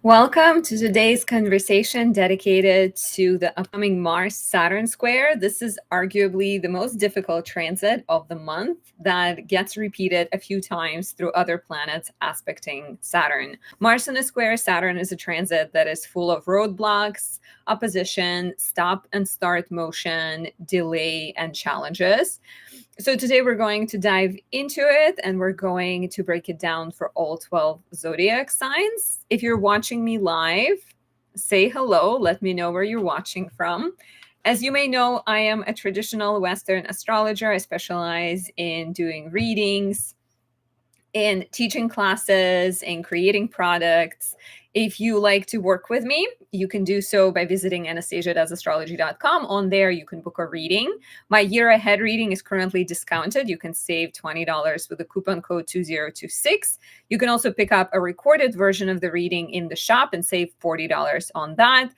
Welcome to today's conversation dedicated to the upcoming Mars-Saturn square. This is arguably the most difficult transit of the month that gets repeated a few times through other planets aspecting Saturn. Mars in a square, Saturn is a transit that is full of roadblocks, opposition, stop and start motion, delay, and challenges. So today we're going to dive into it and we're going to break it down for all 12 zodiac signs. If you're watching me live, say hello. Let me know where you're watching from. As you may know, I am a traditional Western astrologer. I specialize in doing readings, in teaching classes, in creating products. If you like to work with me, you can do so by visiting anastasia.astrology.com. On there, you can book a reading. My year ahead reading is currently discounted. You can save $20 with the coupon code 2026. You can also pick up a recorded version of the reading in the shop and save $40 on that.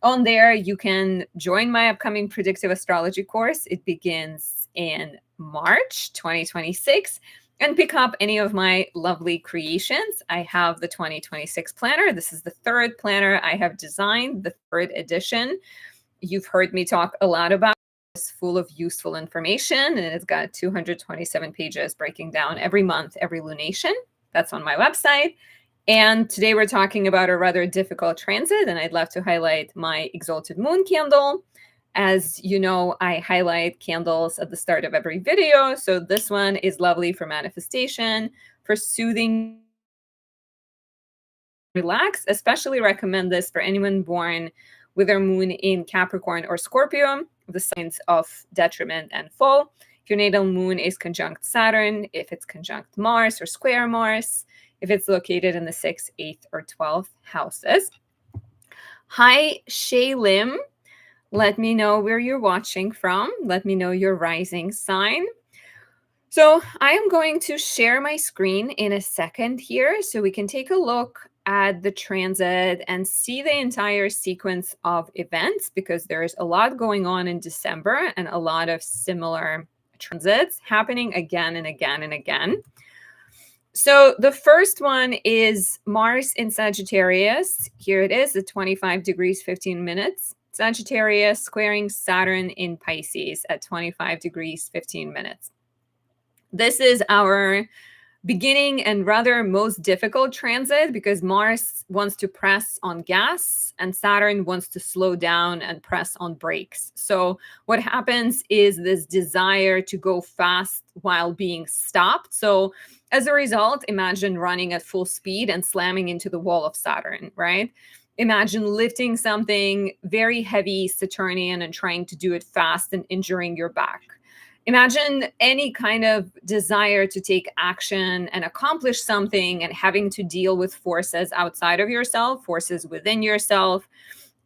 On there, you can join my upcoming predictive astrology course. It begins in March 2026. And pick up any of my lovely creations. I have the 2026 planner. This is the third planner I have designed, the third edition. You've heard me talk a lot about it. It's full of useful information, and it's got 227 pages breaking down every month, every lunation. That's on my website. And today we're talking about a rather difficult transit, and I'd love to highlight my exalted moon candle. As you know, I highlight candles at the start of every video. So this one is lovely for manifestation, for soothing, relax. Especially recommend this for anyone born with their moon in Capricorn or Scorpio, the signs of detriment and fall. If your natal moon is conjunct Saturn, if it's conjunct Mars or square Mars, if it's located in the 6th, 8th, or 12th houses. Hi, Shay Lim. Let me know where you're watching from. Let me know your rising sign. So I am going to share my screen in a second here so we can take a look at the transit and see the entire sequence of events, because there's a lot going on in December and a lot of similar transits happening again and again and again. So the first one is Mars in Sagittarius. Here it is, at 25 degrees, 15 minutes. Sagittarius squaring Saturn in Pisces at 25 degrees, 15 minutes. This is our beginning and rather most difficult transit because Mars wants to press on gas and Saturn wants to slow down and press on brakes. So what happens is this desire to go fast while being stopped. So as a result, imagine running at full speed and slamming into the wall of Saturn, right? Imagine lifting something very heavy, Saturnian, and trying to do it fast and injuring your back. Imagine any kind of desire to take action and accomplish something and having to deal with forces outside of yourself, forces within yourself.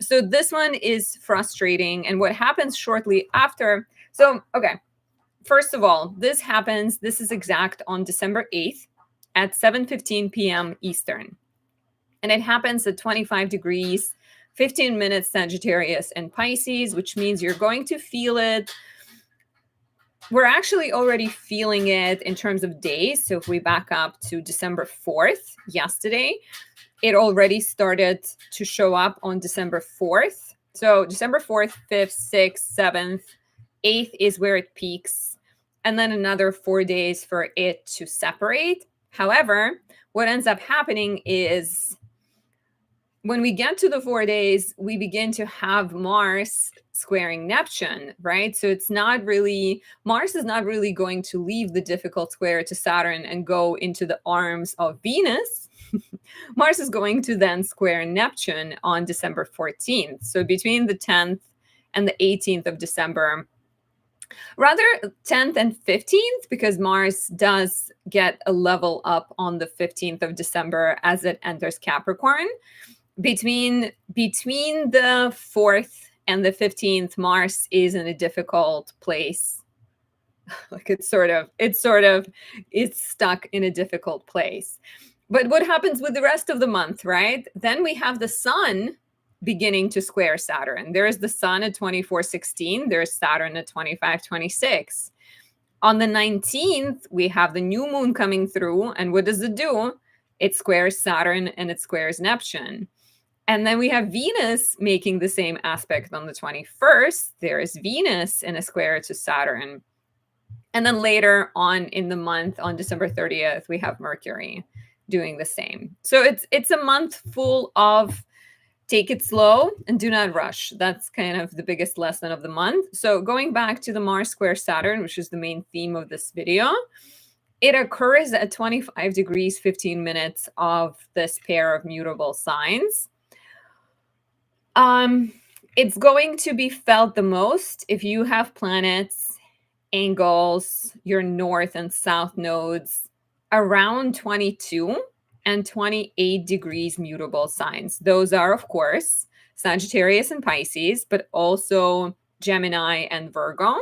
So this one is frustrating. And what happens shortly after? So, okay, first of all, this is exact on December 8th at 7:15 p.m. Eastern. And it happens at 25 degrees, 15 minutes Sagittarius and Pisces, which means you're going to feel it. We're actually already feeling it in terms of days. So if we back up to December 4th, yesterday, it already started to show up on December 4th. So December 4th, 5th, 6th, 7th, 8th is where it peaks. And then another 4 days for it to separate. However, what ends up happening is when we get to the 4 days, we begin to have Mars squaring Neptune, right? So Mars is not really going to leave the difficult square to Saturn and go into the arms of Venus. Mars is going to then square Neptune on December 14th. So between the 10th and the 18th of December, rather 10th and 15th, because Mars does get a level up on the 15th of December as it enters Capricorn. Between the 4th and the 15th, Mars is in a difficult place. Like it's stuck in a difficult place. But what happens with the rest of the month, right? Then we have the sun beginning to square Saturn. There is the sun at 24:16. There's Saturn at 25:26. On the 19th, we have the new moon coming through. And what does it do? It squares Saturn and it squares Neptune. And then we have Venus making the same aspect on the 21st. There is Venus in a square to Saturn. And then later on in the month, on December 30th, we have Mercury doing the same. So it's a month full of take it slow and do not rush. That's kind of the biggest lesson of the month. So going back to the Mars square Saturn, which is the main theme of this video, it occurs at 25 degrees, 15 minutes of this pair of mutable signs. It's going to be felt the most if you have planets, angles, your north and south nodes around 22 and 28 degrees mutable signs. Those are, of course, Sagittarius and Pisces, but also Gemini and Virgo.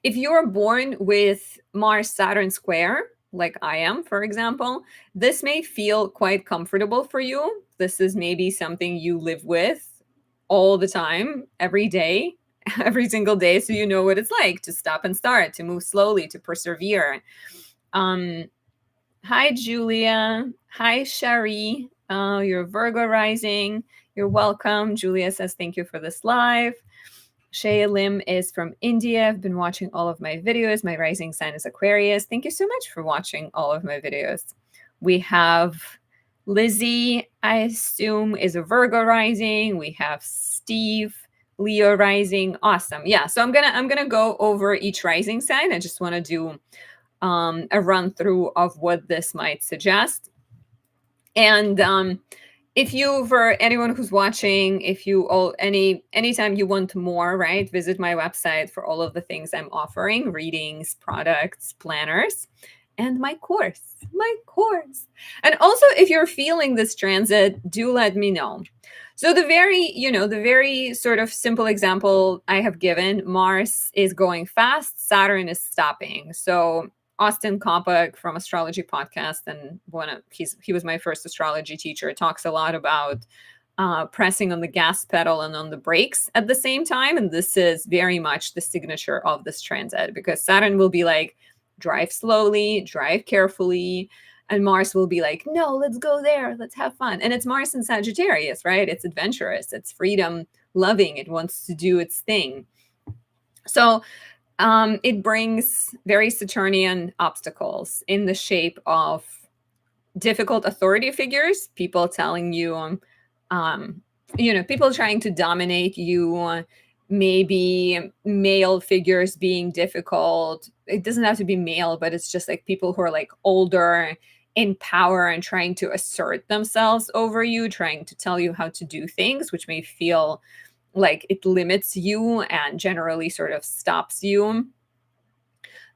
If you are born with Mars Saturn square, like I am, for example, this may feel quite comfortable for you. This is maybe something you live with all the time, every day, every single day. So you know what it's like to stop and start, to move slowly, to persevere. Hi, Julia. Hi, Shari. You're Virgo rising. You're welcome. Julia says, thank you for this live. Shea Lim is from India. I've been watching all of my videos. My rising sign is Aquarius. Thank you so much for watching all of my videos. We have Lizzie, I assume, is a Virgo rising. We have Steve, Leo rising. Awesome. Yeah. So I'm gonna go over each rising sign. I just want to do a run through of what this might suggest. And if you, for anyone who's watching, if you all anytime you want more, right, visit my website for all of the things I'm offering: readings, products, planners, and my course. And also, if you're feeling this transit, do let me know. So the very sort of simple example I have given: Mars is going fast, Saturn is stopping. So Austin Kopek from Astrology Podcast, and he was my first astrology teacher, talks a lot about pressing on the gas pedal and on the brakes at the same time. And this is very much the signature of this transit, because Saturn will be like, drive slowly, drive carefully. And Mars will be like, no, let's go there. Let's have fun. And it's Mars in Sagittarius, right? It's adventurous. It's freedom loving. It wants to do its thing. So it brings very Saturnian obstacles in the shape of difficult authority figures, people telling you, people trying to dominate you, maybe male figures being difficult. It doesn't have to be male, but it's just like people who are like older, in power, and trying to assert themselves over you, trying to tell you how to do things, which may feel like it limits you and generally sort of stops you.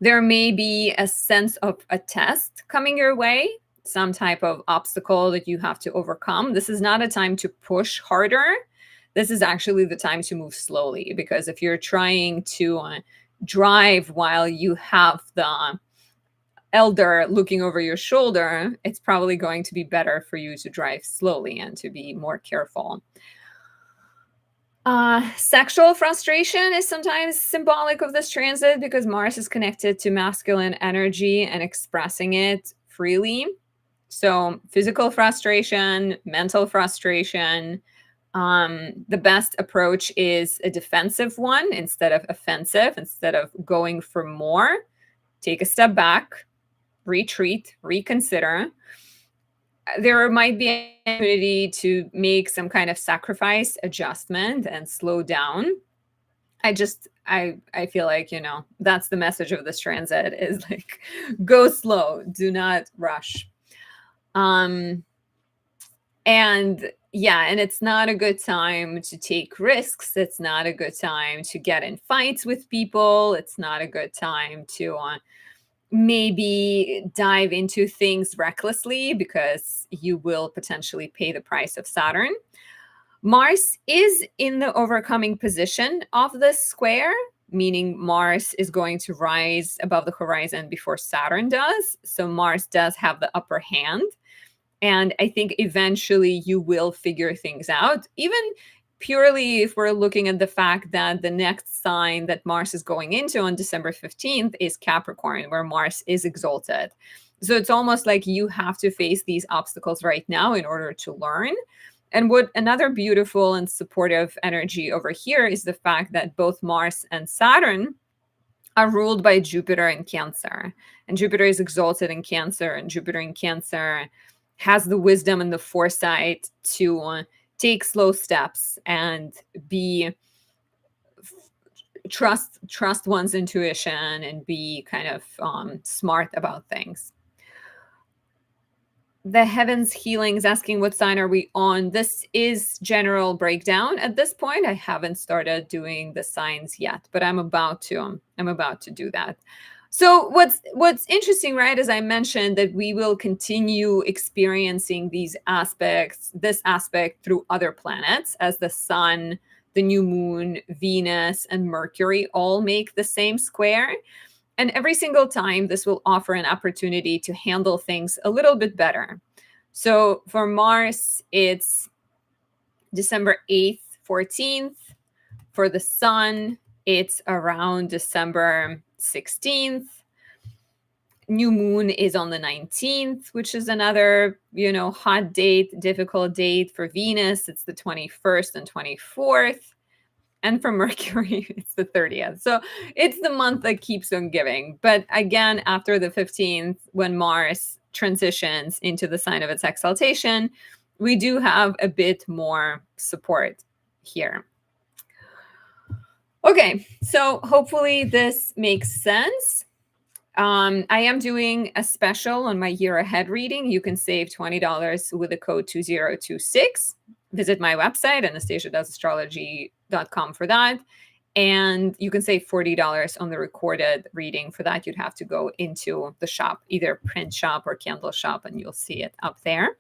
There may be a sense of a test coming your way, some type of obstacle that you have to overcome. This is not a time to push harder. This is actually the time to move slowly, because if you're trying to drive while you have the elder looking over your shoulder, it's probably going to be better for you to drive slowly and to be more careful. Sexual frustration is sometimes symbolic of this transit, because Mars is connected to masculine energy and expressing it freely. So physical frustration, mental frustration. The best approach is a defensive one instead of offensive. Instead of going for more, take a step back, retreat, reconsider. There might be an opportunity to make some kind of sacrifice, adjustment, and slow down. I feel like, that's the message of this transit, is like, go slow, do not rush. And it's not a good time to take risks. It's not a good time to get in fights with people. It's not a good time to maybe dive into things recklessly, because you will potentially pay the price of Saturn. Mars is in the overcoming position of this square, meaning Mars is going to rise above the horizon before Saturn does. So Mars does have the upper hand. And I think eventually you will figure things out, even purely if we're looking at the fact that the next sign that Mars is going into on December 15th is Capricorn, where Mars is exalted. So it's almost like you have to face these obstacles right now in order to learn. And what another beautiful and supportive energy over here is the fact that both Mars and Saturn are ruled by Jupiter in Cancer. And Jupiter is exalted in Cancer, and Jupiter in Cancer has the wisdom and the foresight to take slow steps and be trust one's intuition and be kind of smart about things. The Heavens Healing is asking what sign are we on. This is general breakdown at this point. I haven't started doing the signs yet, but I'm about to do that. So what's interesting, right, as I mentioned, that we will continue experiencing this aspect through other planets, as the sun, the new moon, Venus, and Mercury all make the same square. And every single time, this will offer an opportunity to handle things a little bit better. So for Mars, it's December 8th, 14th. For the sun, it's around December 16th. New moon is on the 19th, which is another, hot date, difficult date. For Venus, it's the 21st and 24th. And for Mercury, it's the 30th. So it's the month that keeps on giving. But again, after the 15th, when Mars transitions into the sign of its exaltation, we do have a bit more support here. Okay, so hopefully this makes sense. I am doing a special on my year ahead reading. You can save $20 with the code 2026. Visit my website, anastasiadoesastrology.com, for that. And you can save $40 on the recorded reading. For that, you'd have to go into the shop, either print shop or Kindle shop, and you'll see it up there.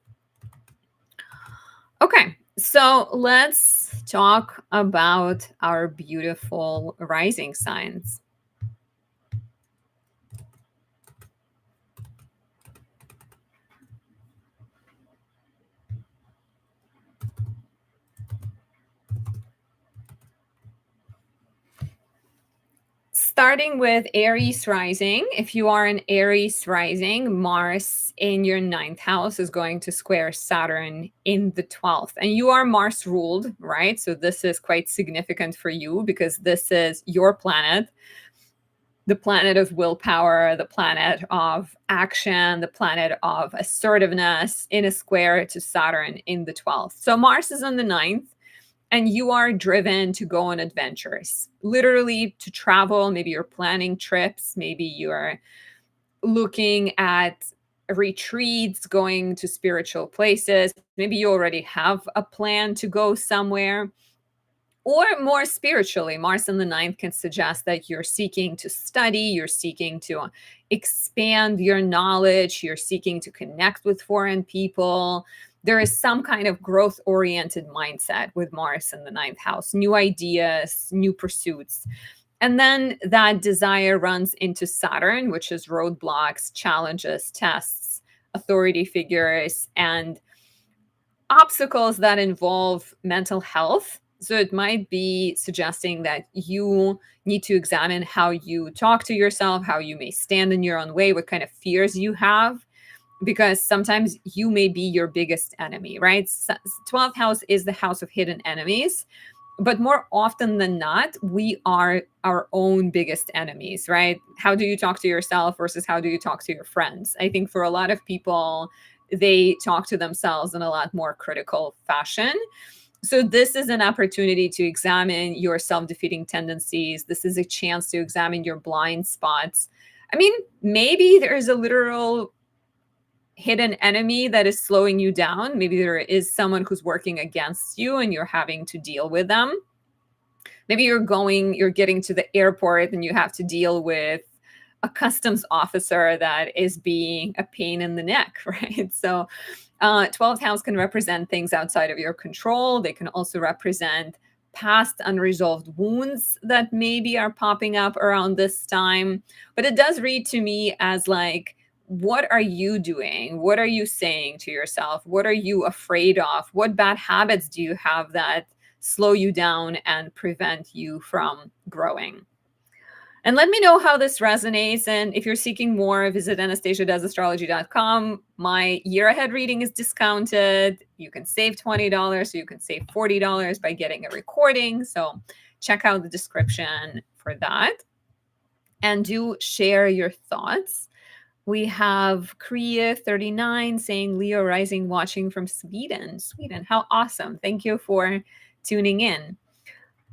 Okay, so let's talk about our beautiful rising signs. Starting with Aries rising. If you are an Aries rising, Mars in your 9th house is going to square Saturn in the 12th. And you are Mars ruled, right? So this is quite significant for you because this is your planet, the planet of willpower, the planet of action, the planet of assertiveness, in a square to Saturn in the 12th. So Mars is on the 9th. And you are driven to go on adventures, literally to travel. Maybe you're planning trips. Maybe you're looking at retreats, going to spiritual places. Maybe you already have a plan to go somewhere. Or more spiritually, Mars in the 9th can suggest that you're seeking to study, you're seeking to expand your knowledge, you're seeking to connect with foreign people. There is some kind of growth-oriented mindset with Mars in the 9th house, new ideas, new pursuits. And then that desire runs into Saturn, which is roadblocks, challenges, tests, authority figures, and obstacles that involve mental health. So it might be suggesting that you need to examine how you talk to yourself, how you may stand in your own way, what kind of fears you have, because sometimes you may be your biggest enemy, right? 12th house is the house of hidden enemies, but more often than not, we are our own biggest enemies, right? How do you talk to yourself versus how do you talk to your friends? I think for a lot of people, they talk to themselves in a lot more critical fashion. So this is an opportunity to examine your self-defeating tendencies. This is a chance to examine your blind spots. I mean, maybe there's a literal hidden enemy that is slowing you down. Maybe there is someone who's working against you and you're having to deal with them. Maybe you're getting to the airport and you have to deal with a customs officer that is being a pain in the neck, right? So 12th house can represent things outside of your control. They can also represent past unresolved wounds that maybe are popping up around this time. But it does read to me as like, what are you doing? What are you saying to yourself? What are you afraid of? What bad habits do you have that slow you down and prevent you from growing? And let me know how this resonates. And if you're seeking more, visit anastasiadoesastrology.com. My year ahead reading is discounted. You can save $20, so you can save $40 by getting a recording. So check out the description for that. And do share your thoughts. We have Kriya39 saying Leo rising watching from Sweden. Sweden, how awesome. Thank you for tuning in.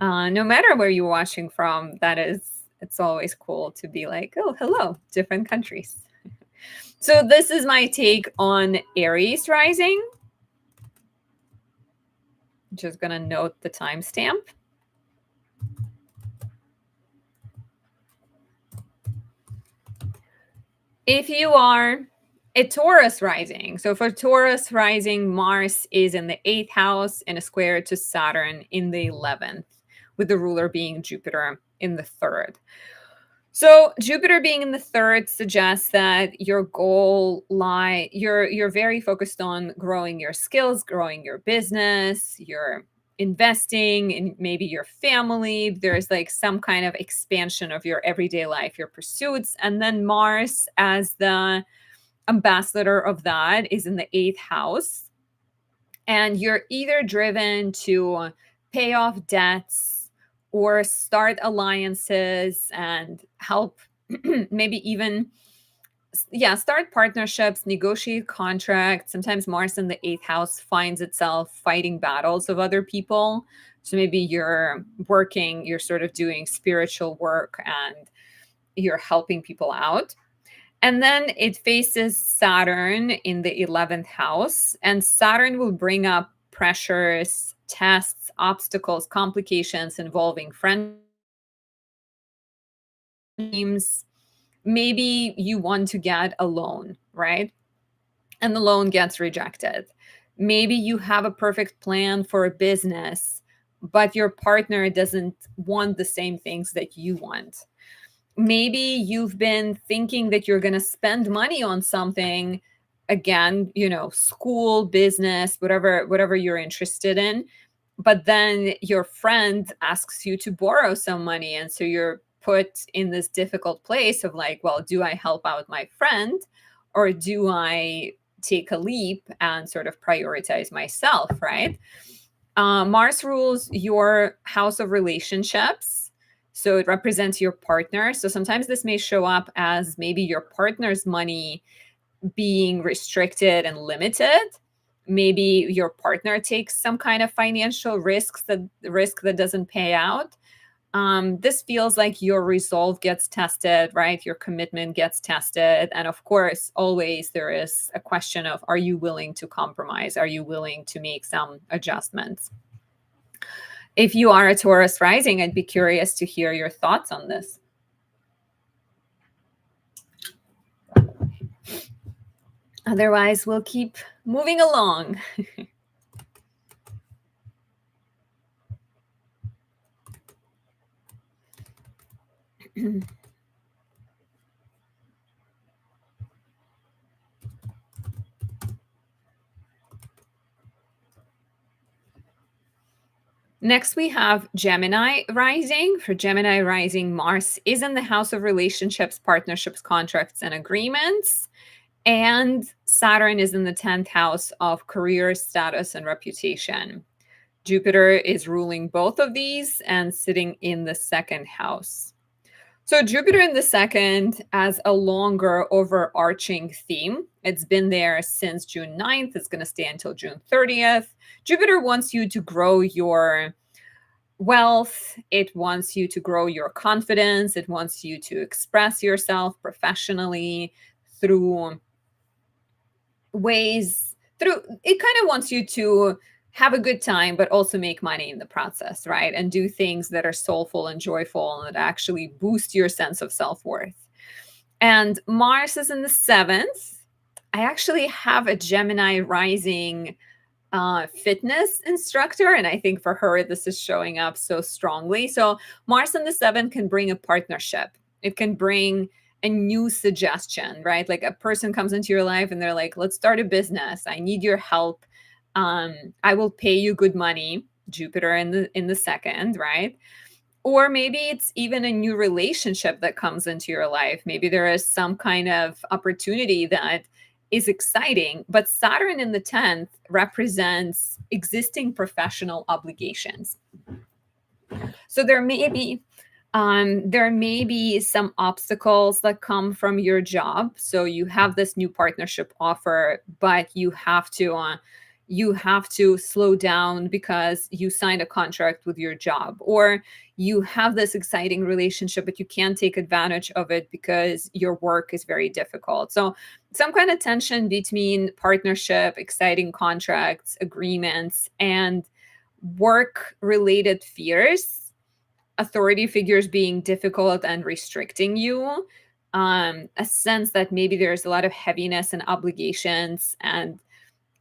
No matter where you're watching from, it's always cool to be like, oh, hello, different countries. So this is my take on Aries rising. Just gonna note the timestamp. If you are a Taurus rising, so for Taurus rising, Mars is in the 8th house in a square to Saturn in the 11th, with the ruler being Jupiter in the 3rd. So Jupiter being in the 3rd suggests that your goal you're very focused on growing your skills, growing your business, you're investing in maybe your family. There's like some kind of expansion of your everyday life, your pursuits. And then Mars as the ambassador of that is in the 8th house. And you're either driven to pay off debts or start alliances and help maybe even start partnerships, negotiate contracts. Sometimes Mars in the 8th house finds itself fighting battles of other people. So maybe you're sort of doing spiritual work and you're helping people out. And then it faces Saturn in the 11th house, and Saturn will bring up pressures, tests, obstacles, complications involving friends. Maybe you want to get a loan, right? And the loan gets rejected. Maybe you have a perfect plan for a business, but your partner doesn't want the same things that you want. Maybe you've been thinking that you're going to spend money on something, again, school, business, whatever you're interested in, but then your friend asks you to borrow some money, and so you're put in this difficult place of like, well, do I help out my friend or do I take a leap and sort of prioritize myself, right? Mars rules your house of relationships. So it represents your partner. So sometimes this may show up as maybe your partner's money being restricted and limited. Maybe your partner takes some kind of financial risk that doesn't pay out. This feels like your resolve gets tested, right? Your commitment gets tested. And of course, always there is a question of, are you willing to compromise? Are you willing to make some adjustments? If you are a Taurus rising, I'd be curious to hear your thoughts on this. Otherwise, we'll keep moving along. Next, we have Gemini rising. For Gemini rising, Mars is in the house of relationships, partnerships, contracts, and agreements. And Saturn is in the 10th house of career, status, and reputation. Jupiter is ruling both of these and sitting in the 2nd house. So Jupiter in the 2nd as a longer overarching theme. It's been there since June 9th. It's going to stay until June 30th. Jupiter wants you to grow your wealth. It wants you to grow your confidence. It wants you to express yourself professionally through it kind of wants you to have a good time, but also make money in the process, right? And do things that are soulful and joyful and that actually boost your sense of self-worth. And Mars is in the 7th. I actually have a Gemini rising fitness instructor, and I think for her, this is showing up so strongly. So Mars in the 7th can bring a partnership. It can bring a new suggestion, right? Like a person comes into your life and they're like, let's start a business. I need your help. I will pay you good money. Jupiter in the 2nd, right? Or maybe it's even a new relationship that comes into your life. Maybe there is some kind of opportunity that is exciting, but Saturn in the 10th represents existing professional obligations. So there may be some obstacles that come from your job. So you have this new partnership offer, but you have to slow down because you signed a contract with your job, or you have this exciting relationship, but you can't take advantage of it because your work is very difficult. So some kind of tension between partnership, exciting contracts, agreements, and work related fears, authority figures being difficult and restricting you, a sense that maybe there's a lot of heaviness and obligations, and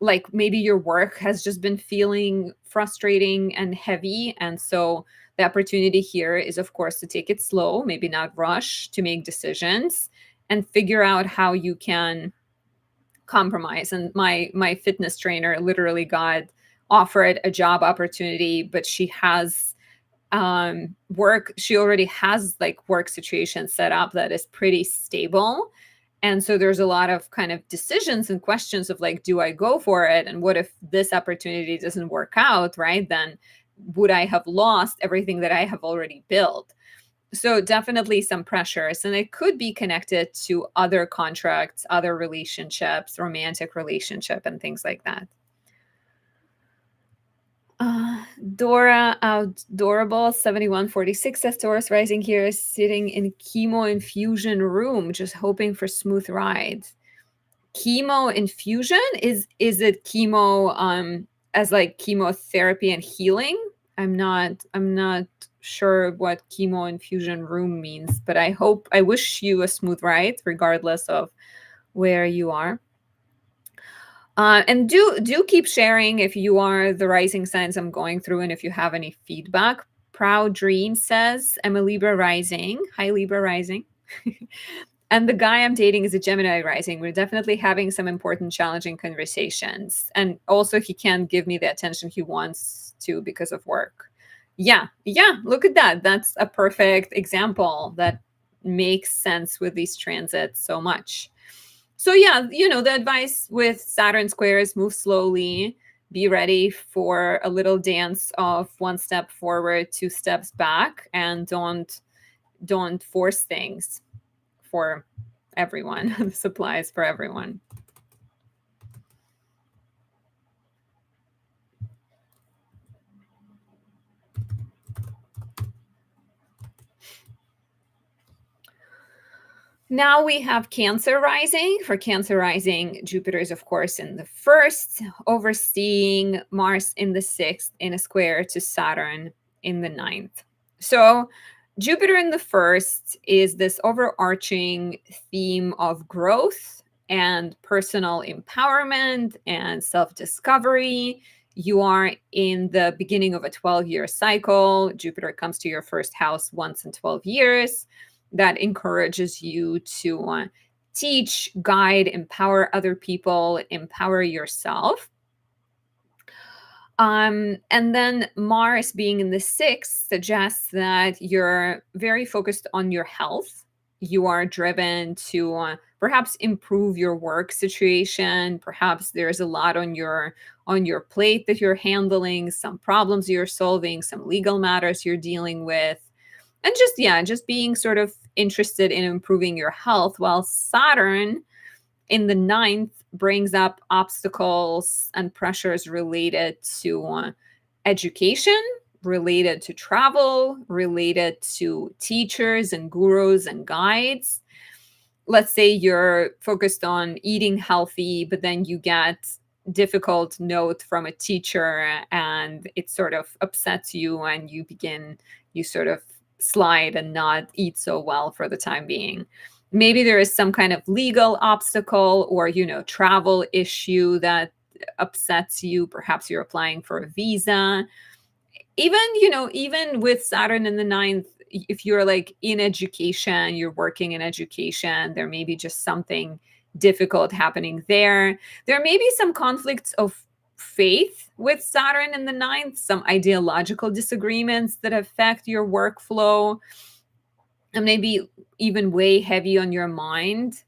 like maybe your work has just been feeling frustrating and heavy. And so the opportunity here is, of course, to take it slow, maybe not rush to make decisions, and figure out how you can compromise. And my fitness trainer literally got offered a job opportunity, but she has she already has like work situation set up that is pretty stable. And so there's a lot of kind of decisions and questions of like, do I go for it? And what if this opportunity doesn't work out, right? Then would I have lost everything that I have already built? So definitely some pressures, and it could be connected to other contracts, other relationships, romantic relationship, and things like that. Dora Outdoorable 7146 says Taurus rising here is sitting in chemo infusion room, just hoping for smooth ride. Chemo infusion, is it chemo as like chemotherapy and healing? I'm not sure what chemo infusion room means, but I wish you a smooth ride regardless of where you are. And do keep sharing if you are the rising signs I'm going through, and if you have any feedback. Proud Dream says, I'm a Libra rising. Hi, Libra rising. And the guy I'm dating is a Gemini rising. We're definitely having some important, challenging conversations. And also, he can't give me the attention he wants to because of work. Yeah, look at that. That's a perfect example that makes sense with these transits so much. So yeah, the advice with Saturn squares: move slowly, be ready for a little dance of one step forward, two steps back, and don't force things for everyone. This applies for everyone. Now we have Cancer rising. For Cancer rising, Jupiter is, of course, in the first, overseeing Mars in the sixth, in a square to Saturn in the ninth. So Jupiter in the first is this overarching theme of growth and personal empowerment and self-discovery. You are in the beginning of a 12-year cycle. Jupiter comes to your first house once in 12 years. That encourages you to teach, guide, empower other people, empower yourself. And then Mars being in the sixth suggests that you're very focused on your health. You are driven to perhaps improve your work situation. Perhaps there's a lot on your plate that you're handling, some problems you're solving, some legal matters you're dealing with. And just being sort of interested in improving your health, while Saturn in the ninth brings up obstacles and pressures related to education, related to travel, related to teachers and gurus and guides. Let's say you're focused on eating healthy, but then you get difficult note from a teacher and it sort of upsets you, and you sort of slide and not eat so well for the time being. Maybe there is some kind of legal obstacle or travel issue that upsets you. Perhaps you're applying for a visa. Even with Saturn in the ninth, if you're like in education, you're working in education, there may be just something difficult happening there. There may be some conflicts of faith with Saturn in the ninth, some ideological disagreements that affect your workflow and maybe even weigh heavy on your mind.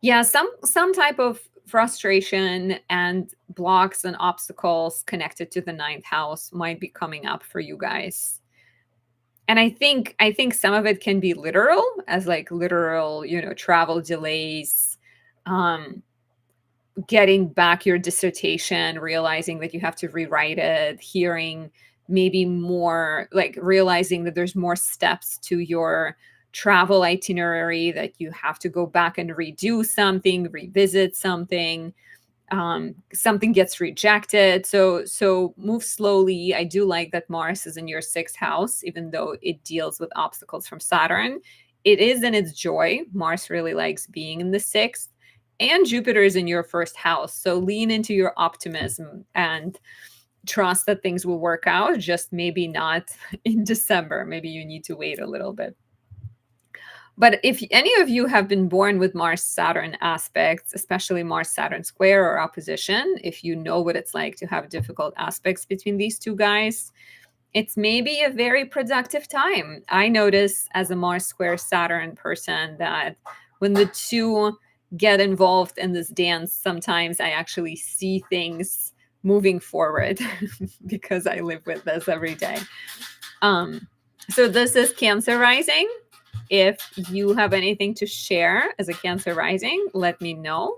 Yeah, some type of frustration and blocks and obstacles connected to the ninth house might be coming up for you guys. And I think some of it can be literal, as like literal, travel delays, um, getting back your dissertation, realizing that you have to rewrite it, hearing maybe more, like realizing that there's more steps to your travel itinerary, that you have to go back and redo something, revisit something, something gets rejected. So move slowly. I do like that Mars is in your sixth house, even though it deals with obstacles from Saturn. It is in its joy. Mars really likes being in the sixth, and Jupiter is in your first house. So lean into your optimism and trust that things will work out, just maybe not in December. Maybe you need to wait a little bit. But if any of you have been born with Mars-Saturn aspects, especially Mars-Saturn square or opposition, if you know what it's like to have difficult aspects between these two guys, it's maybe a very productive time. I notice as a Mars square Saturn person that when the two get involved in this dance, sometimes I actually see things moving forward because I live with this every day. So this is Cancer rising. If you have anything to share as a Cancer rising, let me know.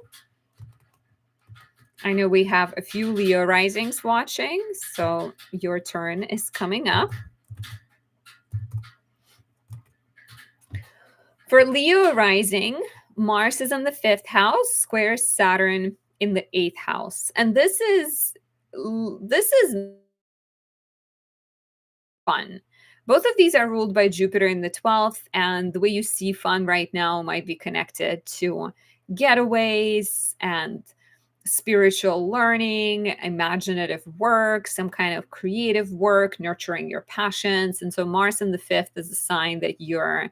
I know we have a few Leo risings watching, so your turn is coming up. For Leo rising, Mars is in the fifth house, squares Saturn in the eighth house. And this is fun. Both of these are ruled by Jupiter in the 12th, and the way you see fun right now might be connected to getaways and spiritual learning, imaginative work, some kind of creative work, nurturing your passions. And so Mars in the fifth is a sign that you're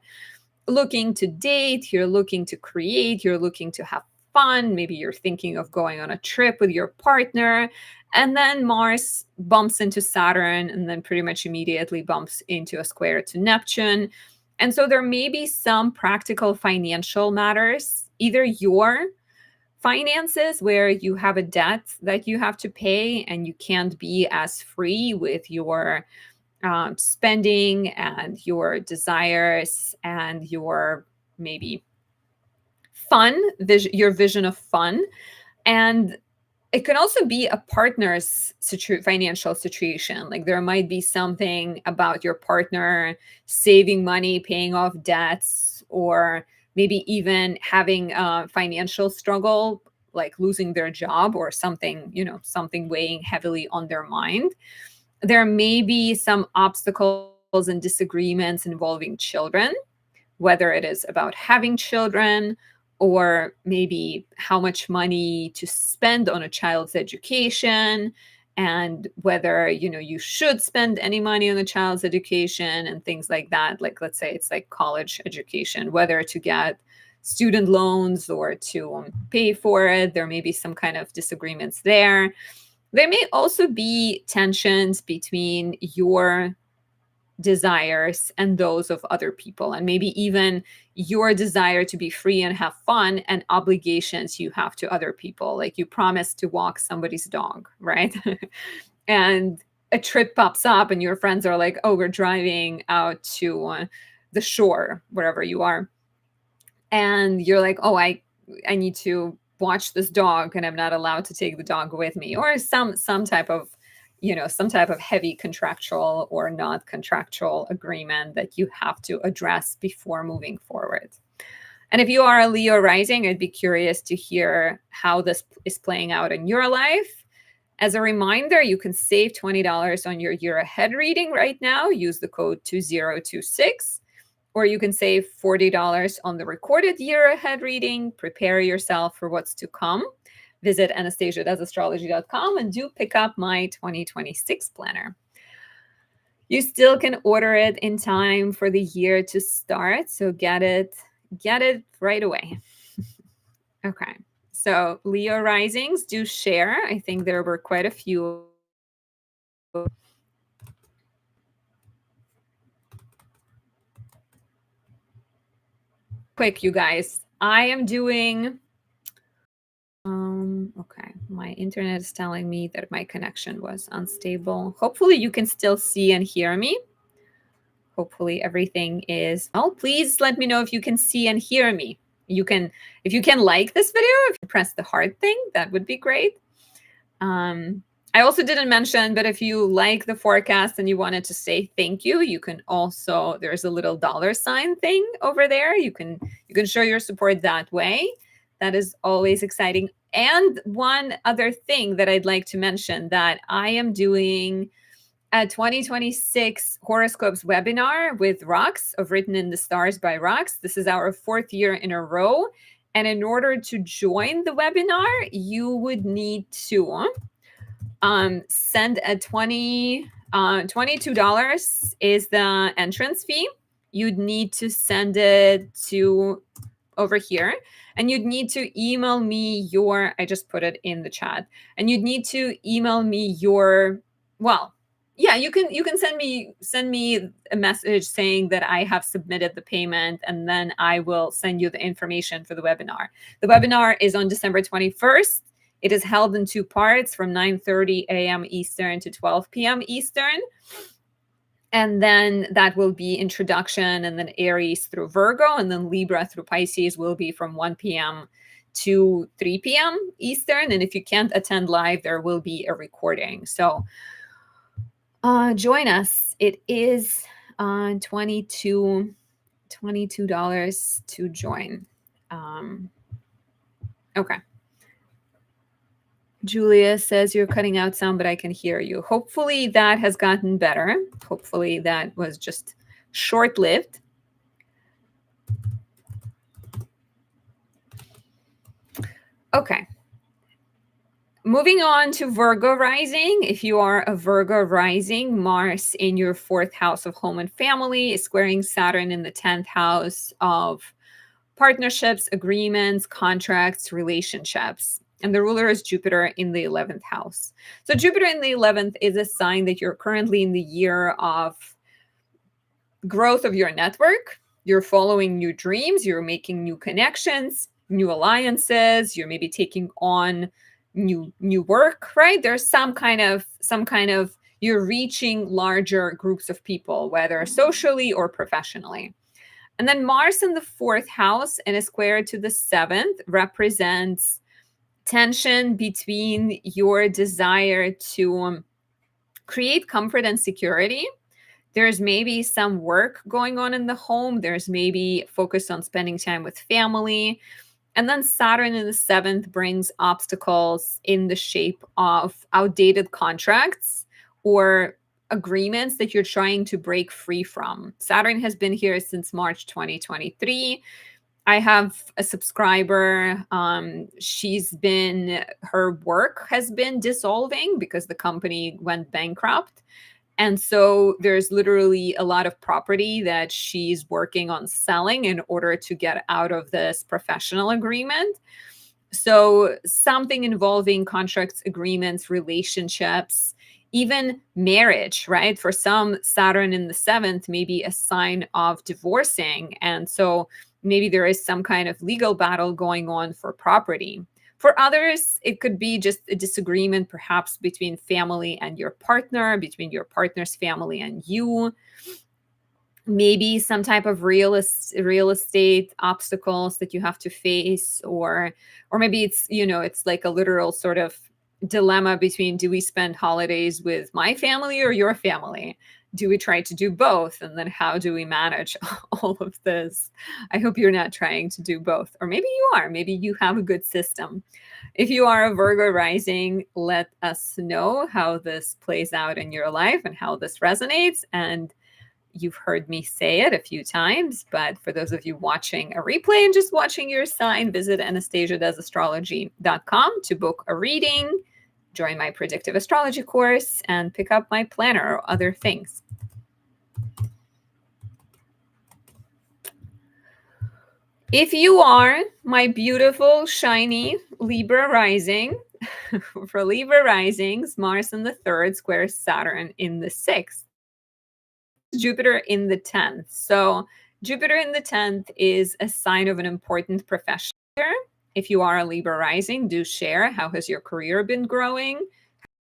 looking to date, you're looking to create, you're looking to have fun. Maybe you're thinking of going on a trip with your partner. And then Mars bumps into Saturn and then pretty much immediately bumps into a square to Neptune. And so there may be some practical financial matters, either your finances where you have a debt that you have to pay and you can't be as free with your spending and your desires and your maybe fun, your vision of fun. And it can also be a partner's financial situation. Like there might be something about your partner saving money, paying off debts, or maybe even having a financial struggle, like losing their job or something, something weighing heavily on their mind. There may be some obstacles and disagreements involving children, whether it is about having children or maybe how much money to spend on a child's education, and whether you should spend any money on a child's education and things like that. Like let's say it's like college education, whether to get student loans or to pay for it. There may be some kind of disagreements there. There may also be tensions between your desires and those of other people, and maybe even your desire to be free and have fun and obligations you have to other people. Like you promised to walk somebody's dog, right? And a trip pops up and your friends are like, oh, we're driving out to the shore, wherever you are. And you're like, oh, I need to watch this dog and I'm not allowed to take the dog with me, or some type of heavy contractual or not contractual agreement that you have to address before moving forward. And if you are a Leo rising, I'd be curious to hear how this is playing out in your life. As a reminder, you can save $20 on your year ahead reading right now. Use the code 2026. Or you can save $40 on the recorded year ahead reading. Prepare yourself for what's to come. Visit anastasiadoesastrology.com and do pick up my 2026 planner. You still can order it in time for the year to start, so get it right away. Okay, So Leo risings, do share. I think there were quite a few. Quick, you guys. I am doing okay, my internet is telling me that my connection was unstable. Hopefully you can still see and hear me. Hopefully everything is well. Please let me know if you can see and hear me. You can, if you can like this video, if you press the heart thing, that would be great. I also didn't mention, but if you like the forecast and you wanted to say thank you, you can also, there's a little $ thing over there. You can show your support that way. That is always exciting. And one other thing that I'd like to mention, that I am doing a 2026 horoscopes webinar with Rox of Written in the Stars by Rox. This is our 4th year in a row. And in order to join the webinar, you would need to send a $22 is the entrance fee. You'd need to send it to over here, and you'd need to email me your, I just put it in the chat, and you'd need to email me your, well, yeah, you can send me a message saying that I have submitted the payment, and then I will send you the information for the webinar. The webinar is on December 21st. It is held in 2 parts from 9:30 a.m. Eastern to 12 p.m. Eastern. And then that will be introduction, and then Aries through Virgo, and then Libra through Pisces will be from 1 p.m. to 3 p.m. Eastern. And if you can't attend live, there will be a recording. So join us. It is $22 to join. Okay. Julia says you're cutting out sound, but I can hear you. Hopefully that has gotten better. Hopefully that was just short-lived. Okay. Moving on to Virgo rising. If you are a Virgo rising, Mars in your 4th house of home and family is squaring Saturn in the 10th house of partnerships, agreements, contracts, relationships. And the ruler is Jupiter in the 11th house. So Jupiter in the 11th is a sign that you're currently in the year of growth of your network. You're following new dreams. You're making new connections, new alliances. You're maybe taking on new work, right? There's some kind of you're reaching larger groups of people, whether socially or professionally. And then Mars in the 4th house and a square to the 7th represents tension between your desire to create comfort and security. There's maybe some work going on in the home. There's maybe focus on spending time with family. And then Saturn in the 7th brings obstacles in the shape of outdated contracts or agreements that you're trying to break free from. Saturn has been here since March 2023. I have a subscriber. Her work has been dissolving because the company went bankrupt. And so there's literally a lot of property that she's working on selling in order to get out of this professional agreement. So something involving contracts, agreements, relationships, even marriage, right? For some, Saturn in the 7th may be a sign of divorcing. And so maybe there is some kind of legal battle going on for property. For others, it could be just a disagreement, perhaps between family and your partner, between your partner's family and you. Maybe some type of real estate obstacles that you have to face, or maybe it's like a literal sort of dilemma between, do we spend holidays with my family or your family? Do we try to do both? And then how do we manage all of this? I hope you're not trying to do both. Or maybe you are. Maybe you have a good system. If you are a Virgo rising, let us know how this plays out in your life and how this resonates. And you've heard me say it a few times, but for those of you watching a replay and just watching your sign, visit anastasiadoesastrology.com to book a reading, join my predictive astrology course, and pick up my planner or other things. If you are my beautiful, shiny Libra rising, for Libra risings, Mars in the third squares Saturn in the sixth, Jupiter in the 10th. So, Jupiter in the 10th is a sign of an important profession. If you are a Libra rising, do share. How has your career been growing?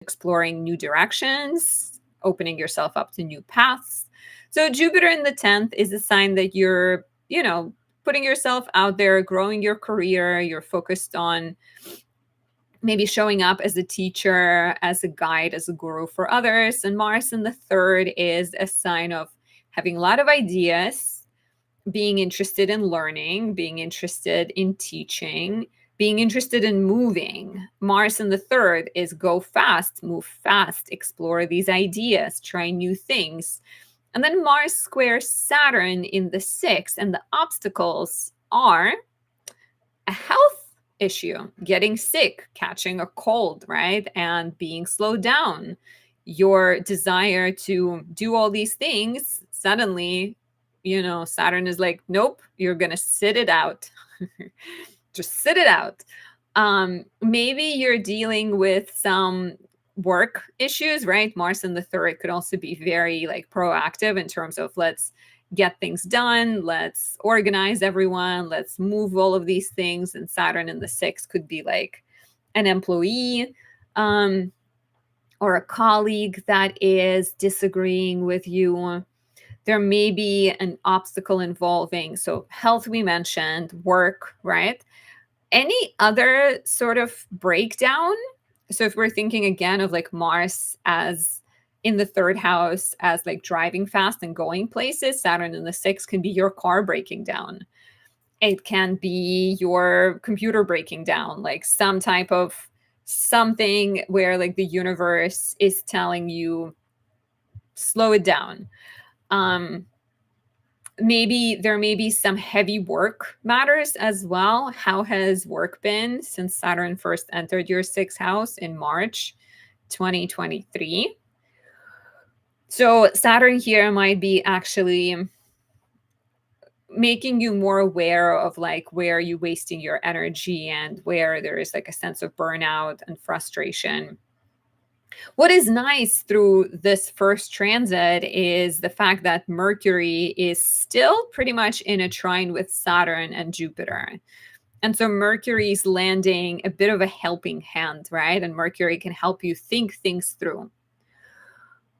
Exploring new directions, opening yourself up to new paths. So, Jupiter in the 10th is a sign that you're, putting yourself out there, growing your career. You're focused on maybe showing up as a teacher, as a guide, as a guru for others. And Mars in the third is a sign of having a lot of ideas, being interested in learning, being interested in teaching, being interested in moving. Mars in the third is go fast, move fast, explore these ideas, try new things. And then Mars squares Saturn in the sixth, and the obstacles are a health issue, getting sick, catching a cold, right? And being slowed down. Your desire to do all these things, suddenly, Saturn is like, nope, you're going to sit it out. Just sit it out. Maybe you're dealing with some work issues, right? Mars in the third could also be very like proactive in terms of let's get things done, let's organize everyone, let's move all of these things. And Saturn in the sixth could be like an employee or a colleague that is disagreeing with you. There may be an obstacle involving, so health we mentioned, work, right? Any other sort of breakdown? So if we're thinking again of like Mars as in the third house as like driving fast and going places, Saturn in the sixth can be your car breaking down. It can be your computer breaking down, like some type of something where like the universe is telling you slow it down. Maybe there may be some heavy work matters as well. How has work been since Saturn first entered your sixth house in March 2023? So Saturn here might be actually making you more aware of like where you wasting your energy and where there is like a sense of burnout and frustration. What is nice through this first transit is the fact that Mercury is still pretty much in a trine with Saturn and Jupiter. And so Mercury's landing a bit of a helping hand, right? And Mercury can help you think things through.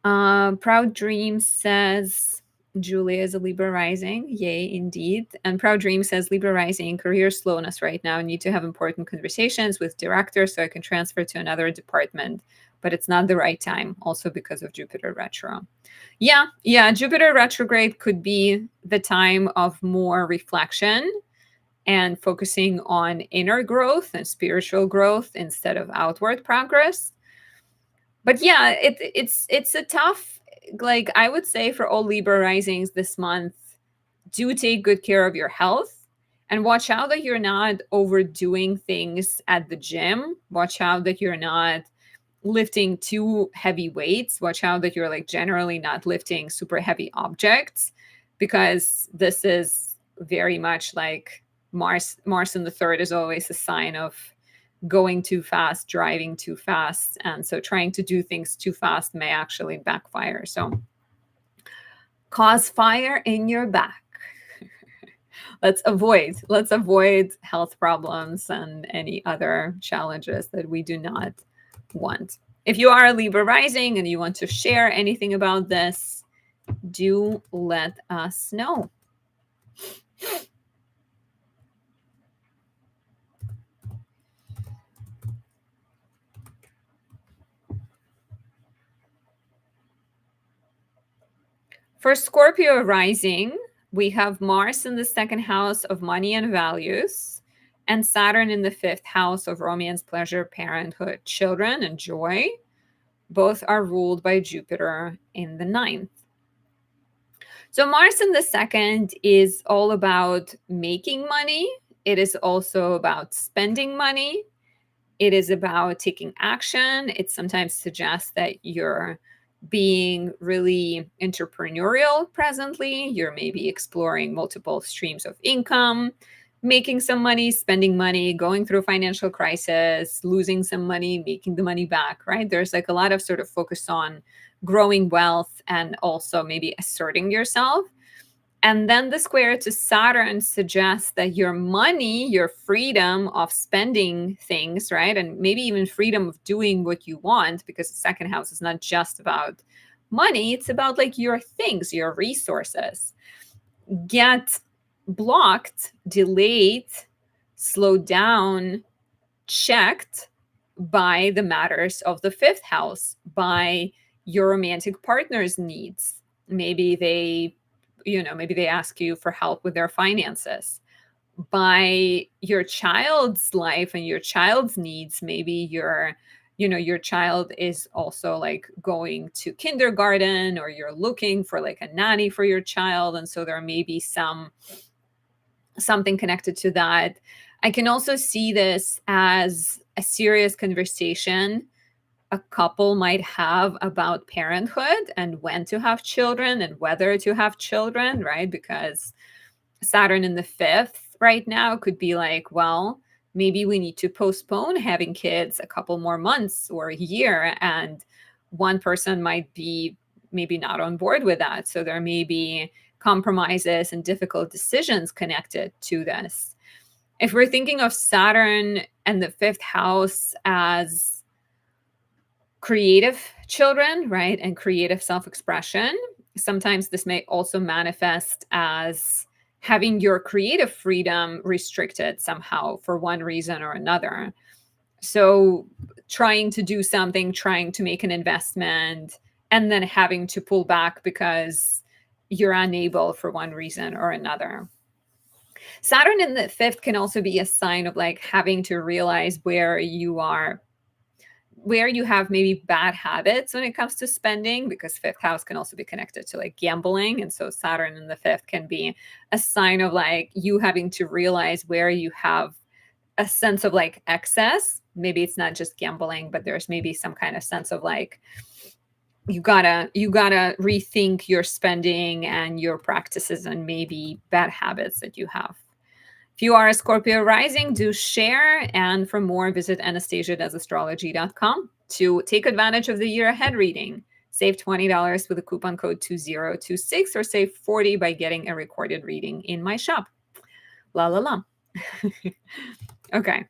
Proud Dream says, Julia is a Libra rising. Yay, indeed. And Proud Dream says, Libra rising, career slowness right now. I need to have important conversations with directors so I can transfer to another department. But it's not the right time, also because of Jupiter retro. Yeah, Jupiter retrograde could be the time of more reflection and focusing on inner growth and spiritual growth instead of outward progress. But yeah, it's a tough, like I would say for all Libra risings this month, do take good care of your health and watch out that you're not overdoing things at the gym. Watch out that you're not lifting too heavy weights. Watch out that you're like generally not lifting super heavy objects, because this is very much like Mars in the third is always a sign of going too fast, driving too fast. And so trying to do things too fast may actually backfire. So cause fire in your back. let's avoid health problems and any other challenges that we do not want. If you are a Libra rising and you want to share anything about this, do let us know. For Scorpio rising, we have Mars in the second house of money and values, and Saturn in the fifth house of romance, pleasure, parenthood, children, and joy. Both are ruled by Jupiter in the ninth. So Mars in the second is all about making money. It is also about spending money. It is about taking action. It sometimes suggests that you're being really entrepreneurial presently. You're maybe exploring multiple streams of income. making some money, spending money, going through a financial crisis, losing some money, making the money back, right? There's like a lot of sort of focus on growing wealth and also maybe asserting yourself. And then the square to Saturn suggests that your money, your freedom of spending things, right? And maybe even freedom of doing what you want, because the second house is not just about money, it's about like your things, your resources, get blocked, delayed, slowed down, checked by the matters of the fifth house, by your romantic partner's needs. Maybe they ask you for help with their finances, by your child's life and your child's needs. Maybe your child is also like going to kindergarten, or you're looking for like a nanny for your child, and so there may be something connected to that. I can also see this as a serious conversation a couple might have about parenthood and when to have children and whether to have children, right? Because Saturn in the fifth right now could be like, well, maybe we need to postpone having kids a couple more months or a year. And one person might be maybe not on board with that. So there may be compromises and difficult decisions connected to this. If we're thinking of Saturn and the fifth house as creative children, right, and creative self-expression, sometimes this may also manifest as having your creative freedom restricted somehow for one reason or another. So trying to do something, trying to make an investment, and then having to pull back because you're unable for one reason or another. Saturn in the fifth can also be a sign of like having to realize where you have maybe bad habits when it comes to spending, because fifth house can also be connected to like gambling. And so Saturn in the fifth can be a sign of like you having to realize where you have a sense of like excess. Maybe it's not just gambling, but there's maybe some kind of sense of like you gotta rethink your spending and your practices and maybe bad habits that you have. If you are a Scorpio rising, do share. And for more, visit anastasiadoesastrology.com to take advantage of the year ahead reading. Save $20 with a coupon code 2026, or save $40 by getting a recorded reading in my shop. La la la. Okay.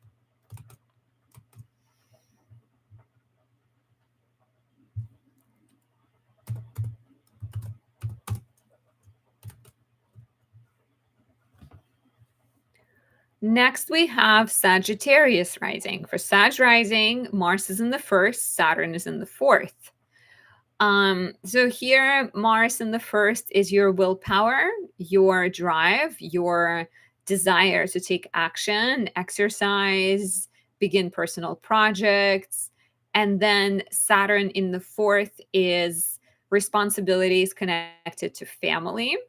Next, we have Sagittarius rising. For Sag rising, Mars is in the first, Saturn is in the fourth. So here, Mars in the first is your willpower, your drive, your desire to take action, exercise, begin personal projects. And then Saturn in the fourth is responsibilities connected to family.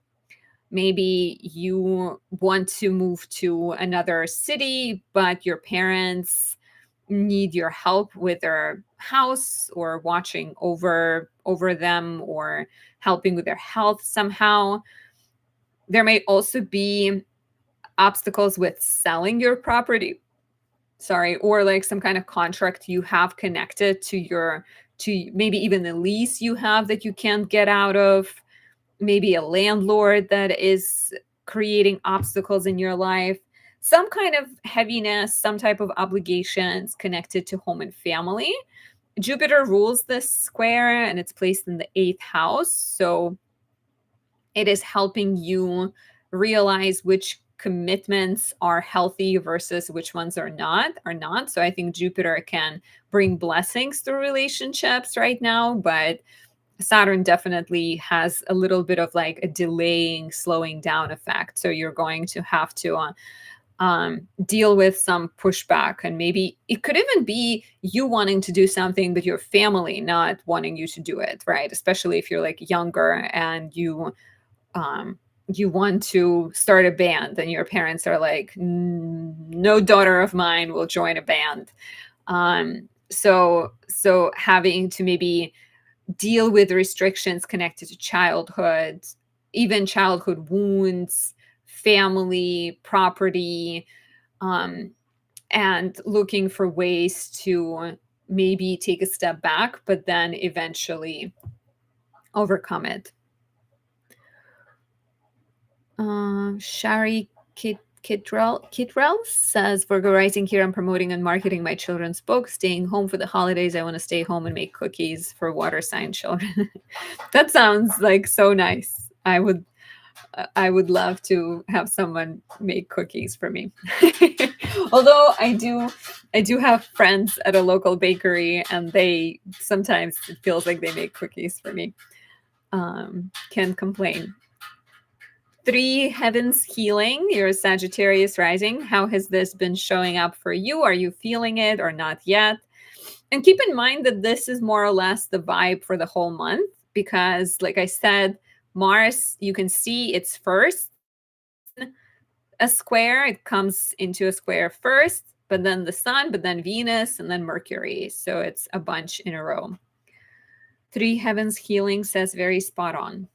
Maybe you want to move to another city, but your parents need your help with their house, or watching over them, or helping with their health somehow. There may also be obstacles with selling your property, or like some kind of contract you have connected to maybe even the lease you have that you can't get out of. Maybe a landlord that is creating obstacles in your life, some kind of heaviness, some type of obligations connected to home and family. Jupiter rules this square and it's placed in the 8th house. So it is helping you realize which commitments are healthy versus which ones are not. So I think Jupiter can bring blessings through relationships right now, but Saturn definitely has a little bit of like a delaying, slowing down effect. So you're going to have to deal with some pushback. And maybe it could even be you wanting to do something, but your family not wanting you to do it, right? Especially if you're like younger and you want to start a band and your parents are like, no daughter of mine will join a band. So having to maybe deal with restrictions connected to childhood, even childhood wounds, family, property, and looking for ways to maybe take a step back, but then eventually overcome it. Shari Kitrell says, Virgo rising here. I'm promoting and marketing my children's book. Staying home for the holidays. I want to stay home and make cookies for water sign children. That sounds like so nice. I would love to have someone make cookies for me. Although I do have friends at a local bakery, and they sometimes it feels like they make cookies for me. Can't complain. 3 heavens healing. You're a Sagittarius rising. How has this been showing up for you? Are you feeling it or not yet? And keep in mind that this is more or less the vibe for the whole month, because like I said, Mars, you can see it's first a square. It comes into a square first, but then the sun, but then Venus, and then Mercury. So it's a bunch in a row. 3 heavens healing says very spot on.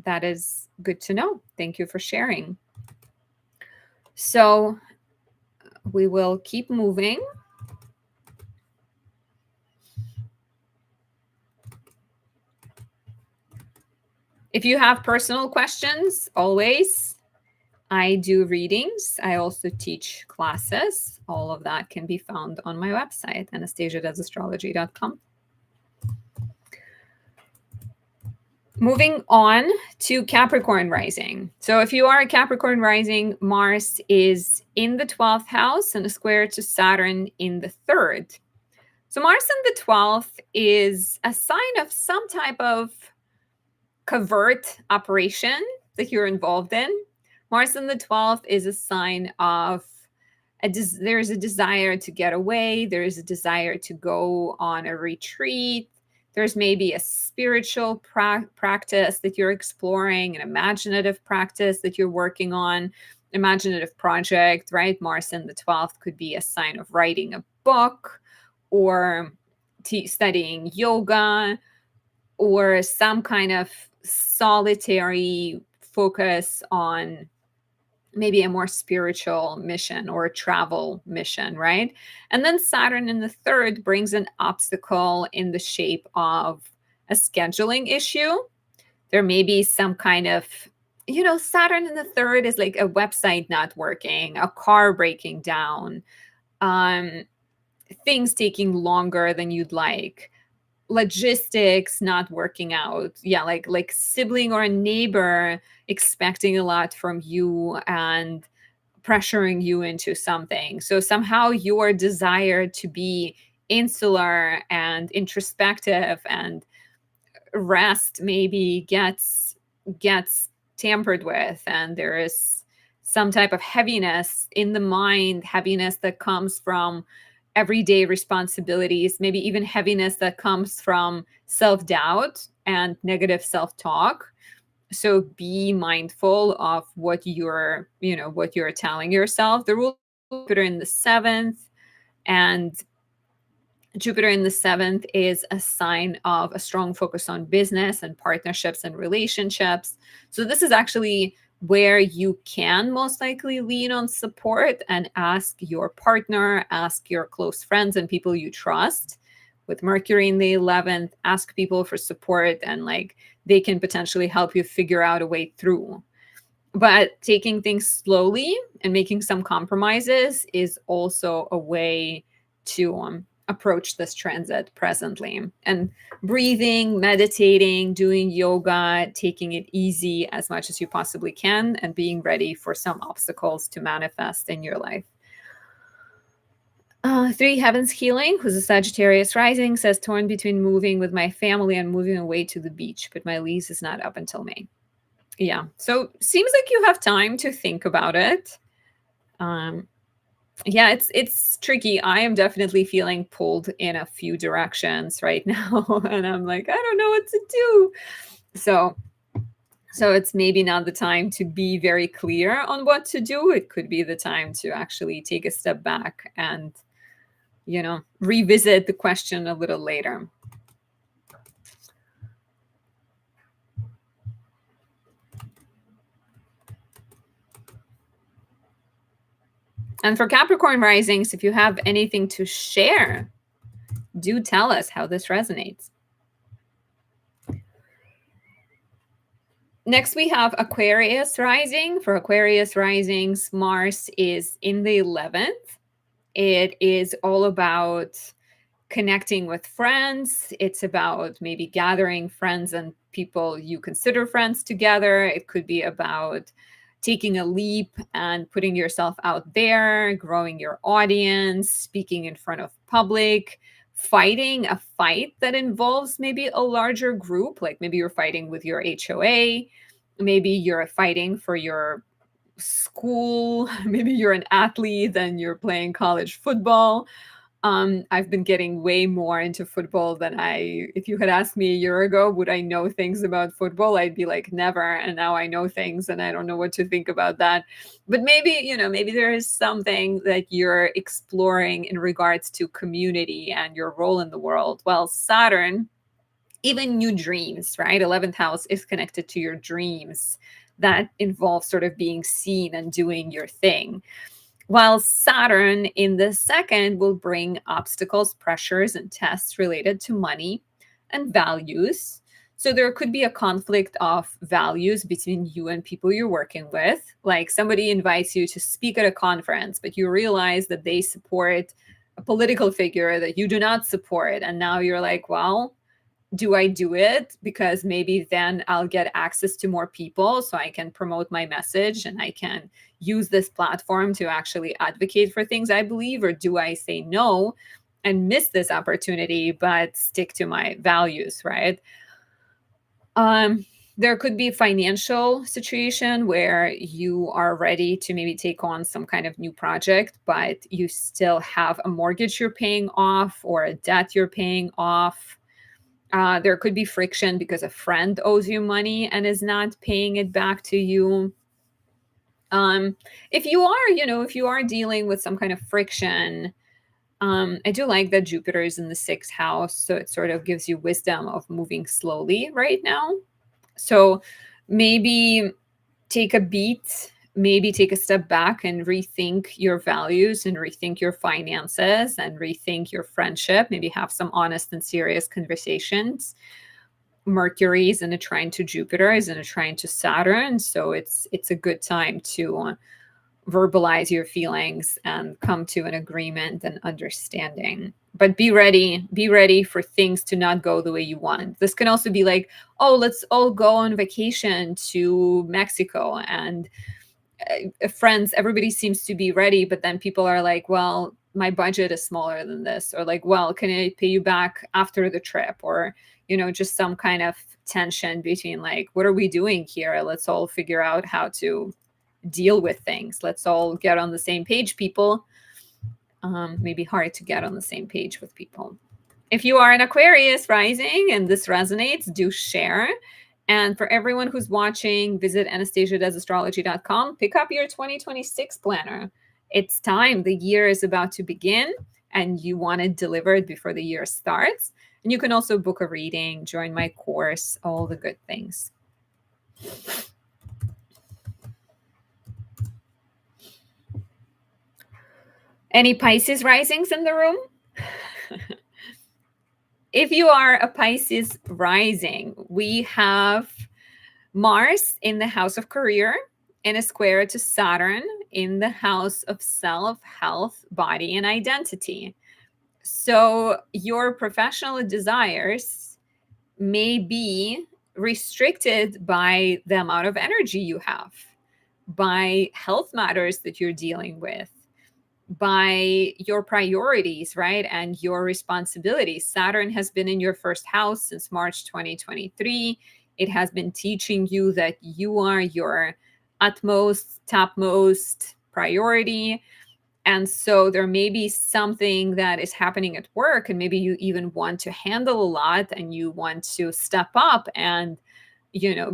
That is good to know. Thank you for sharing. So we will keep moving. If you have personal questions, always, I do readings. I also teach classes. All of that can be found on my website, anastasiadoesastrology.com. Moving on to Capricorn rising. So if you are a Capricorn rising, Mars is in the 12th house and a square to Saturn in the 3rd. So Mars in the 12th is a sign of some type of covert operation that you're involved in. Mars in the 12th is a sign of there's a desire to get away. There's a desire to go on a retreat. There's maybe a spiritual practice that you're exploring, an imaginative practice that you're working on, imaginative project, right? Mars in the 12th could be a sign of writing a book or studying yoga or some kind of solitary focus on maybe a more spiritual mission or a travel mission, right? And then Saturn in the 3rd brings an obstacle in the shape of a scheduling issue. There may be some kind of, Saturn in the 3rd is like a website not working, a car breaking down, things taking longer than you'd like, logistics not working out. Yeah, like sibling or a neighbor expecting a lot from you and pressuring you into something. So somehow your desire to be insular and introspective and rest maybe gets tampered with, and there is some type of heaviness in the mind, heaviness that comes from everyday responsibilities, maybe even heaviness that comes from self-doubt and negative self-talk. So be mindful of what you're telling yourself. The rule of Jupiter in the 7th, and Jupiter in the 7th is a sign of a strong focus on business and partnerships and relationships. So this is actually where you can most likely lean on support and ask your partner, ask your close friends and people you trust. With Mercury in the 11th, ask people for support, and they can potentially help you figure out a way through. But taking things slowly and making some compromises is also a way to approach this transit presently. And breathing, meditating, doing yoga, taking it easy as much as you possibly can, and being ready for some obstacles to manifest in your life. 3 heavens healing, who's a Sagittarius rising, says torn between moving with my family and moving away to the beach, but my lease is not up until May. Yeah, so seems like you have time to think about it. Yeah, it's tricky. I am definitely feeling pulled in a few directions right now, and I'm like, I don't know what to do. So it's maybe not the time to be very clear on what to do. It could be the time to actually take a step back and, revisit the question a little later. And for Capricorn risings, if you have anything to share, do tell us how this resonates. Next, we have Aquarius rising. For Aquarius risings, Mars is in the 11th. It is all about connecting with friends. It's about maybe gathering friends and people you consider friends together. It could be about taking a leap and putting yourself out there, growing your audience, speaking in front of public, fighting a fight that involves maybe a larger group, like maybe you're fighting with your HOA, maybe you're fighting for your school, maybe you're an athlete and you're playing college football. I've been getting way more into football than if you had asked me a year ago, would I know things about football? I'd be like, never. And now I know things and I don't know what to think about that. But maybe, maybe there is something that you're exploring in regards to community and your role in the world. Well, Saturn, even new dreams, right? 11th house is connected to your dreams that involve sort of being seen and doing your thing. While Saturn in the second will bring obstacles, pressures, and tests related to money and values. So there could be a conflict of values between you and people you're working with. Like somebody invites you to speak at a conference, but you realize that they support a political figure that you do not support. And now you're like, well, do I do it? Because maybe then I'll get access to more people so I can promote my message and I can use this platform to actually advocate for things I believe? Or do I say no and miss this opportunity, but stick to my values, right? There could be a financial situation where you are ready to maybe take on some kind of new project, but you still have a mortgage you're paying off or a debt you're paying off. There could be friction because a friend owes you money and is not paying it back to you. If you are dealing with some kind of friction, I do like that Jupiter is in the 6th house, so it sort of gives you wisdom of moving slowly right now. So maybe take a beat, maybe take a step back and rethink your values and rethink your finances and rethink your friendship. Maybe have some honest and serious conversations. Mercury is in a trine to Jupiter, is in a trine to Saturn. So it's a good time to verbalize your feelings and come to an agreement and understanding. But be ready for things to not go the way you want. This can also be like, oh, let's all go on vacation to Mexico, and friends, everybody seems to be ready, but then people are like, well, my budget is smaller than this, or like, well, can I pay you back after the trip? Or just some kind of tension between like, what are we doing here? Let's all figure out how to deal with things. Let's all get on the same page, people. Maybe hard to get on the same page with people. If you are an Aquarius rising and this resonates, do share. And for everyone who's watching, visit anastasiadoesastrology.com. Pick up your 2026 planner. It's time. The year is about to begin and you want to deliver it before the year starts. And you can also book a reading, join my course, all the good things. Any Pisces risings in the room? If you are a Pisces rising, we have Mars in the house of career in a square to Saturn in the house of self, health, body, and identity. So your professional desires may be restricted by the amount of energy you have, by health matters that you're dealing with, by your priorities, right? And your responsibilities. Saturn has been in your first house since March 2023. It has been teaching you that you are your utmost, topmost priority. And so there may be something that is happening at work, and maybe you even want to handle a lot and you want to step up and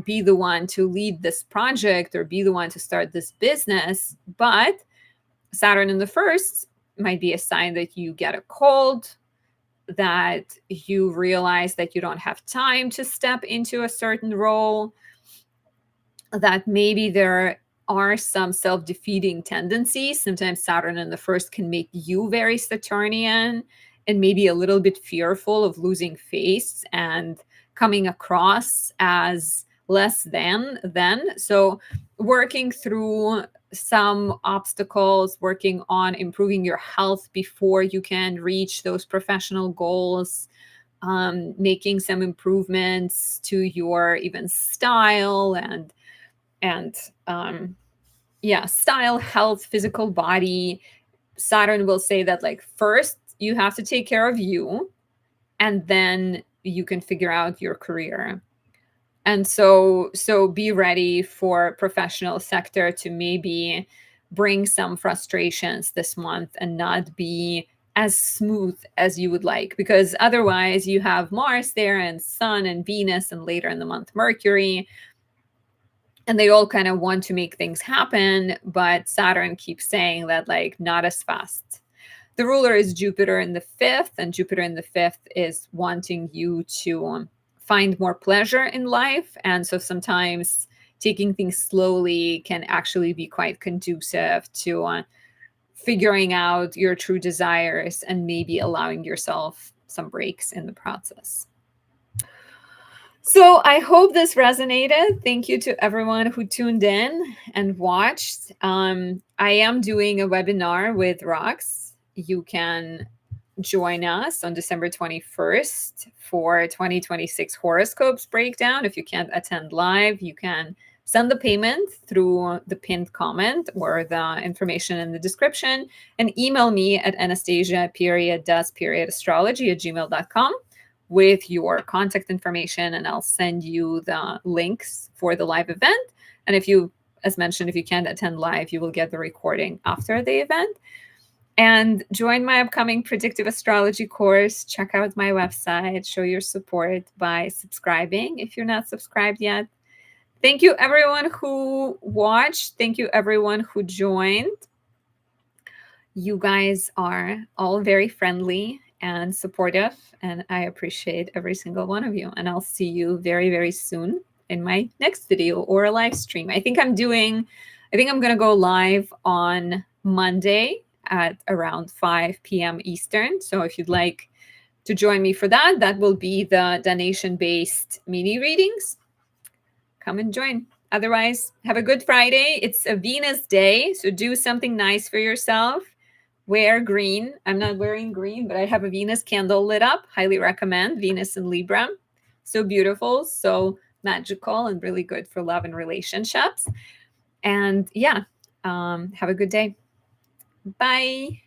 be the one to lead this project or be the one to start this business. But Saturn in the first might be a sign that you get a cold, that you realize that you don't have time to step into a certain role, that maybe there are some self-defeating tendencies. Sometimes Saturn in the first can make you very Saturnian and maybe a little bit fearful of losing face and coming across as less than. So working through some obstacles, working on improving your health before you can reach those professional goals, making some improvements to your even style and style, health, physical body. Saturn will say that, like, first you have to take care of you, and then you can figure out your career. And so be ready for professional sector to maybe bring some frustrations this month and not be as smooth as you would like, because otherwise you have Mars there and Sun and Venus and later in the month Mercury, and they all kind of want to make things happen, but Saturn keeps saying that, like, not as fast. The ruler is Jupiter in the fifth, and Jupiter in the fifth is wanting you to find more pleasure in life. And so sometimes taking things slowly can actually be quite conducive to figuring out your true desires and maybe allowing yourself some breaks in the process. So I hope this resonated. Thank you to everyone who tuned in and watched. I am doing a webinar with Rox. You can join us on December 21st for 2026 horoscopes breakdown. If you can't attend live, you can send the payment through the pinned comment or the information in the description, and email me at anastasia.does.astrology@gmail.com with your contact information, and I'll send you the links for the live event. And if you, as mentioned, if you can't attend live, you will get the recording after the event. And join my upcoming predictive astrology course. Check out my website. Show your support by subscribing if you're not subscribed yet. Thank you, everyone who watched. Thank you, everyone who joined. You guys are all very friendly and supportive, and I appreciate every single one of you. And I'll see you very, very soon in my next video or a live stream. I think I'm going to go live on Monday at around 5 p.m. Eastern. So if you'd like to join me for that, that will be the donation-based mini readings. Come and join. Otherwise, have a good Friday. It's a Venus day, so do something nice for yourself. Wear green. I'm not wearing green, but I have a Venus candle lit up. Highly recommend. Venus in Libra. So beautiful, so magical, and really good for love and relationships. And yeah, have a good day. Bye.